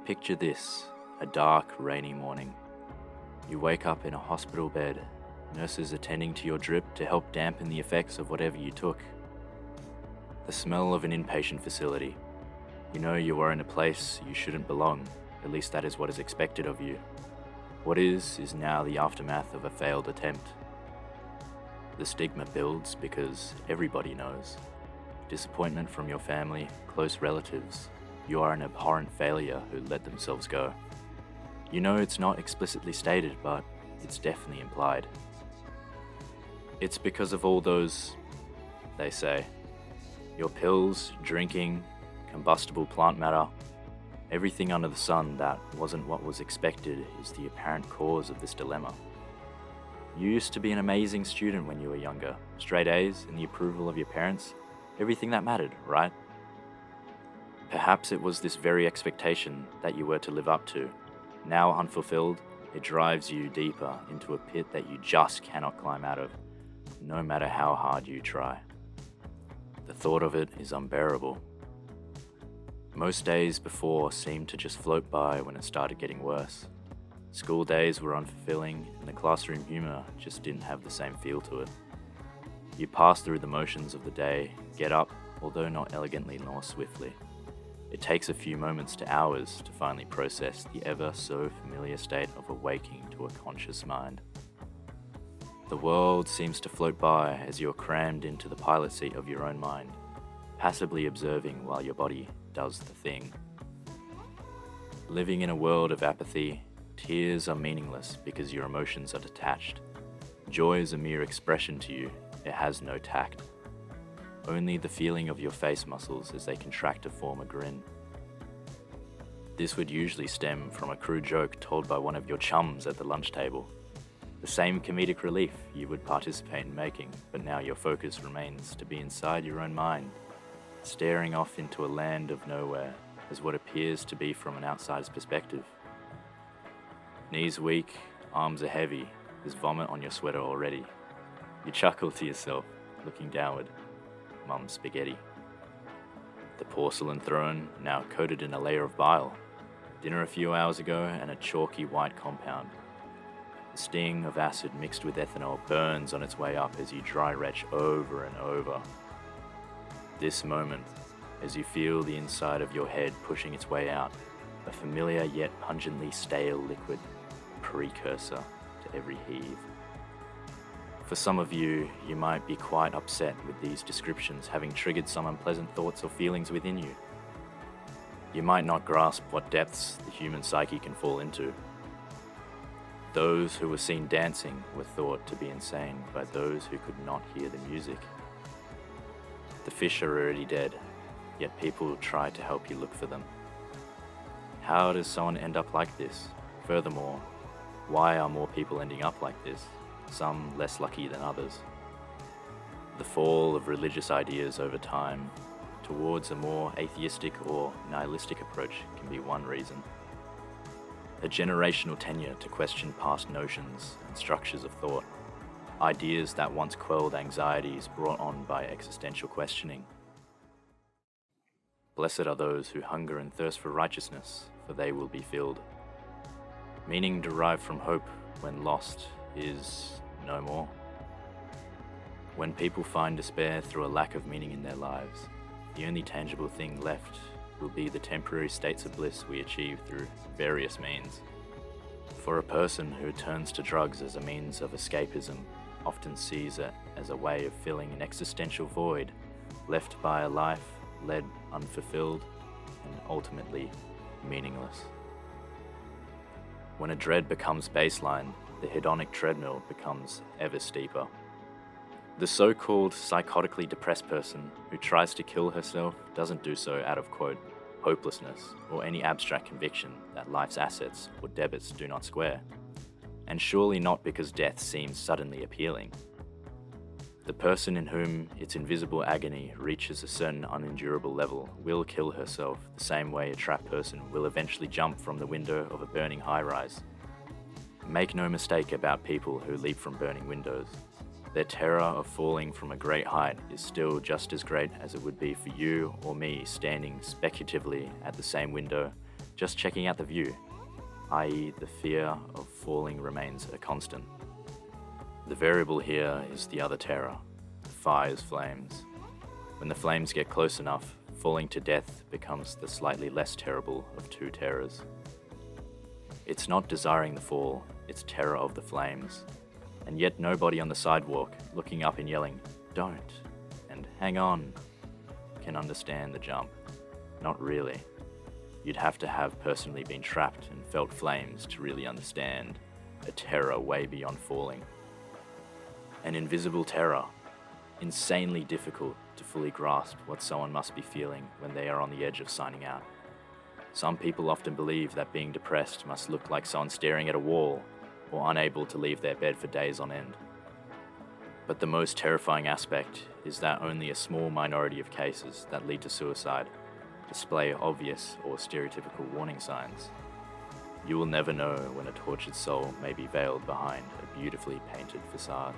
Picture this, a dark, rainy morning. You wake up in a hospital bed, nurses attending to your drip to help dampen the effects of whatever you took. The smell of an inpatient facility. You know you are in a place you shouldn't belong, at least that is what is expected of you. What is now the aftermath of a failed attempt. The stigma builds because everybody knows. Disappointment from your family, close relatives. You are an abhorrent failure who let themselves go. You know it's not explicitly stated, but it's definitely implied. It's because of all those, they say, your pills, drinking, combustible plant matter, everything under the sun that wasn't what was expected is the apparent cause of this dilemma. You used to be an amazing student when you were younger, straight A's and the approval of your parents, everything that mattered, right? Perhaps it was this very expectation that you were to live up to. Now unfulfilled, it drives you deeper into a pit that you just cannot climb out of, no matter how hard you try. The thought of it is unbearable. Most days before seemed to just float by when it started getting worse. School days were unfulfilling, and the classroom humor just didn't have the same feel to it. You pass through the motions of the day, get up, although not elegantly nor swiftly. It takes a few moments to hours to finally process the ever so familiar state of awaking to a conscious mind. The world seems to float by as you're crammed into the pilot seat of your own mind, passively observing while your body does the thing. Living in a world of apathy, tears are meaningless because your emotions are detached. Joy is a mere expression to you, it has no tact. Only the feeling of your face muscles as they contract to form a grin. This would usually stem from a crude joke told by one of your chums at the lunch table. The same comedic relief you would participate in making, but now your focus remains to be inside your own mind, staring off into a land of nowhere as what appears to be from an outsider's perspective. Knees weak, arms are heavy, there's vomit on your sweater already. You chuckle to yourself, looking downward. Mum's spaghetti. The porcelain throne, now coated in a layer of bile. Dinner a few hours ago and a chalky white compound. The sting of acid mixed with ethanol burns on its way up as you dry retch over and over. This moment, as you feel the inside of your head pushing its way out, a familiar yet pungently stale liquid, precursor to every heave. For some of you, you might be quite upset with these descriptions having triggered some unpleasant thoughts or feelings within you. You might not grasp what depths the human psyche can fall into. Those who were seen dancing were thought to be insane by those who could not hear the music. The fish are already dead, yet people try to help you look for them. How does someone end up like this? Furthermore, why are more people ending up like this? Some less lucky than others. The fall of religious ideas over time towards a more atheistic or nihilistic approach can be one reason. A generational tenure to question past notions and structures of thought, ideas that once quelled anxieties brought on by existential questioning. Blessed are those who hunger and thirst for righteousness, for they will be filled. Meaning derived from hope when lost is no more. When people find despair through a lack of meaning in their lives, the only tangible thing left will be the temporary states of bliss we achieve through various means. For a person who turns to drugs as a means of escapism often sees it as a way of filling an existential void left by a life led unfulfilled and ultimately meaningless. When a dread becomes baseline, the hedonic treadmill becomes ever steeper. The so-called psychotically depressed person who tries to kill herself doesn't do so out of, quote, hopelessness or any abstract conviction that life's assets or debits do not square. And surely not because death seems suddenly appealing. The person in whom its invisible agony reaches a certain unendurable level will kill herself the same way a trapped person will eventually jump from the window of a burning high-rise. Make no mistake about people who leap from burning windows. Their terror of falling from a great height is still just as great as it would be for you or me standing speculatively at the same window, Just checking out the view, i.e. the fear of falling remains a constant. The variable here is the other terror, the fire's flames. When the flames get close enough, falling to death becomes the slightly less terrible of two terrors. It's not desiring the fall, it's terror of the flames. And yet nobody on the sidewalk, looking up and yelling, "Don't," and "Hang on," can understand the jump. Not really. You'd have to have personally been trapped and felt flames to really understand a terror way beyond falling. An invisible terror, insanely difficult to fully grasp what someone must be feeling when they are on the edge of signing out. Some people often believe that being depressed must look like someone staring at a wall or unable to leave their bed for days on end. But the most terrifying aspect is that only a small minority of cases that lead to suicide display obvious or stereotypical warning signs. You will never know when a tortured soul may be veiled behind a beautifully painted facade.